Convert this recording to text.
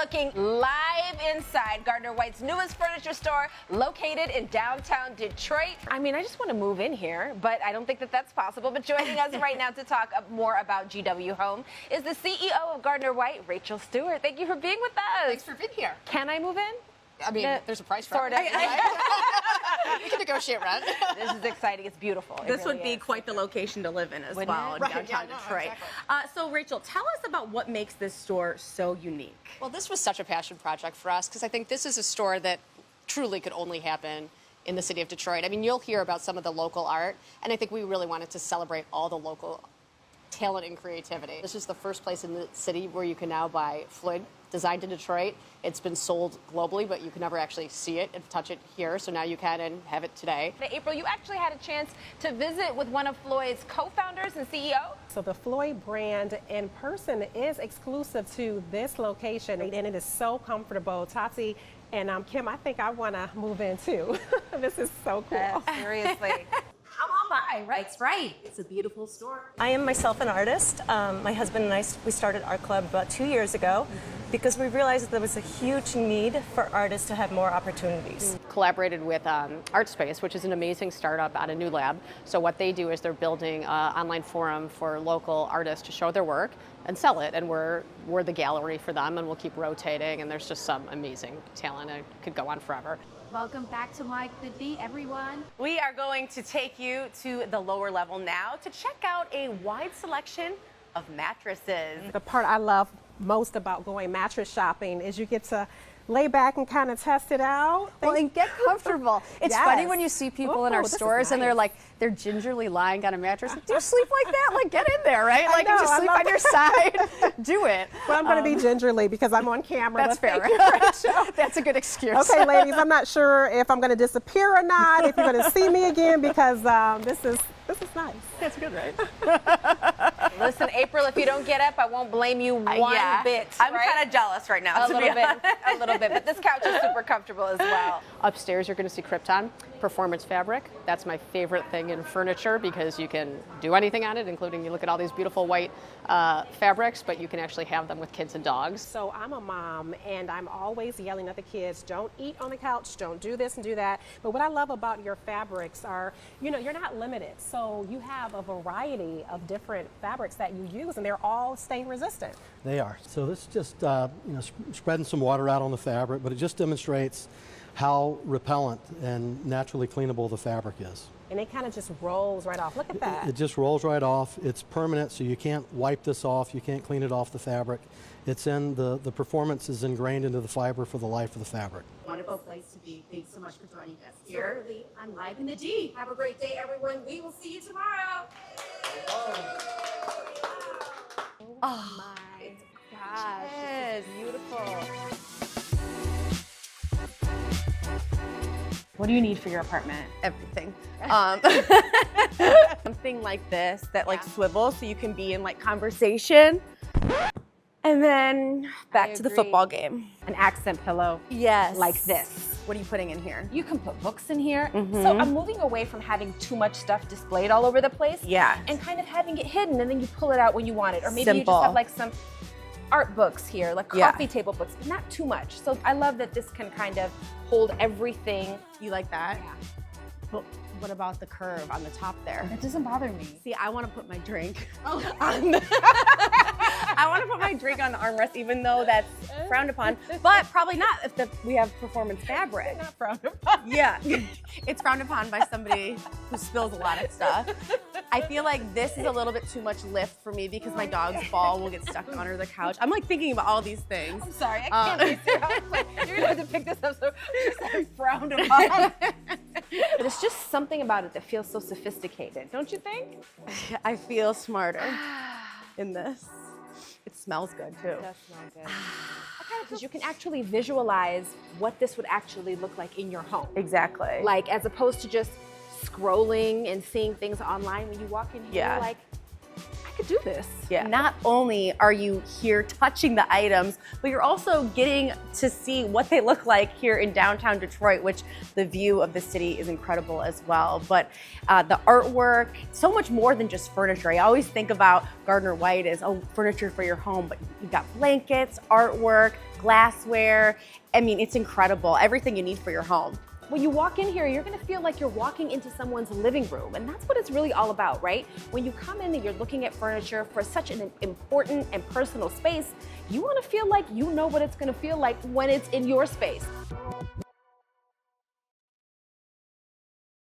looking live inside Gardner-White's newest furniture store located in downtown Detroit. I mean, I just want to move in here, but I don't think that that's possible. But joining us right now to talk more about GW Home is the CEO of Gardner-White, Rachel Stewart. Thank you for being with us. Thanks for being here. Can I move in? I mean, there's a price for sort it. of. You can negotiate rent. This is exciting. It's beautiful. This would be quite the location to live in as well, in downtown Detroit. Exactly. So Rachel, tell us about what makes this store so unique. Well, this was such a passion project for us because I think this is a store that truly could only happen in the city of Detroit. I mean, you'll hear about some of the local art, and I think we really wanted to celebrate all the local talent and creativity. This is the first place in the city where you can now buy Floyd, designed in Detroit. It's been sold globally, but you can never actually see it and touch it here, so now you can and have it today. April, you actually had a chance to visit with one of Floyd's co-founders and CEO. So the Floyd brand in person is exclusive to this location, and it is so comfortable. Tati and Kim, I think I want to move in too. This is so cool. Seriously. Come on by, right? That's right. It's a beautiful store. I am myself an artist. My husband and I, we started Art Club about 2 years ago because we realized that there was a huge need for artists to have more opportunities. Collaborated with ArtSpace, which is an amazing startup out of New Lab. So what they do is they're building an online forum for local artists to show their work and sell it, and we're the gallery for them, and we'll keep rotating, and there's just some amazing talent, and it could go on forever. Welcome back to Mike the D, everyone. We are going to take you to the lower level now to check out a wide selection of mattresses. The part I love most about going mattress shopping is you get to lay back and kind of test it out. Well, and get comfortable. It's Yes. funny when you see people in our this is stores and they're nice. like, they're gingerly lying on a mattress. Like, do you sleep like that? Like, get in there, right? Like, know, if you I sleep love on your side, do it. But I'm going to be gingerly because I'm on camera. That's but fair. thank you, Rachel. That's a good excuse. Okay, ladies, I'm not sure if I'm going to disappear or not, if you're going to see me again, because this is nice. That's good, right? Listen, April, if you don't get up, I won't blame you one bit. I'm right? kind of jealous right now, a to be little bit, honest. a little bit. But this couch is super comfortable as well. Upstairs, you're going to see Krypton performance fabric. That's my favorite thing in furniture because you can do anything on it, including you look at all these beautiful white fabrics, but you can actually have them with kids and dogs. So I'm a mom, and I'm always yelling at the kids, don't eat on the couch, don't do this and do that. But what I love about your fabrics are, you know, you're not limited. So you have a variety of different fabrics that you use, and they're all stain resistant. They are. So this is just spreading some water out on the fabric, but it just demonstrates how repellent and naturally cleanable the fabric is. And it kind of just rolls right off. Look at that. It just rolls right off. It's permanent, so you can't wipe this off. You can't clean it off the fabric. It's in the performance is ingrained into the fiber for the life of the fabric. Wonderful place to be. Thanks so much for joining us here on Live in the D. Have a great day, everyone. We will see you tomorrow. Oh my gosh, this is beautiful. What do you need for your apartment? Everything. Something like this that like swivels so you can be in like conversation. And then back to the football game. An accent pillow. Yes. Like this. What are you putting in here? You can put books in here. So I'm moving away from having too much stuff displayed all over the place. Yeah. And kind of having it hidden, and then you pull it out when you want it. Or maybe you Simple. just have like some art books here, like coffee table books, but not too much. So I love that this can kind of hold everything. You like that? Yeah. But what about the curve on the top there? That doesn't bother me. See, I want to put my drink on the I want to put my drink on the armrest, even though that's frowned upon, but probably not if we have performance fabric. Not frowned upon. Yeah, it's frowned upon by somebody who spills a lot of stuff. I feel like this is a little bit too much lift for me because my dog's ball will get stuck under the couch. I'm like thinking about all these things. I'm sorry, I can't be serious. You're gonna have to pick this up. So I'm frowned upon. But it's just something about it that feels so sophisticated, don't you think? I feel smarter in this. It smells good too. It does smell good. Because you can actually visualize what this would actually look like in your home. Exactly. Like, as opposed to just scrolling and seeing things online. When you walk in here, you're like, I could do this. Yeah. Not only are you here touching the items, but you're also getting to see what they look like here in downtown Detroit, which the view of the city is incredible as well. But the artwork, so much more than just furniture. I always think about Gardner-White as, oh, furniture for your home, but you've got blankets, artwork, glassware. I mean, it's incredible. Everything you need for your home. When you walk in here, you're gonna feel like you're walking into someone's living room, and that's what it's really all about, right? When you come in and you're looking at furniture for such an important and personal space, you wanna feel like you know what it's gonna feel like when it's in your space.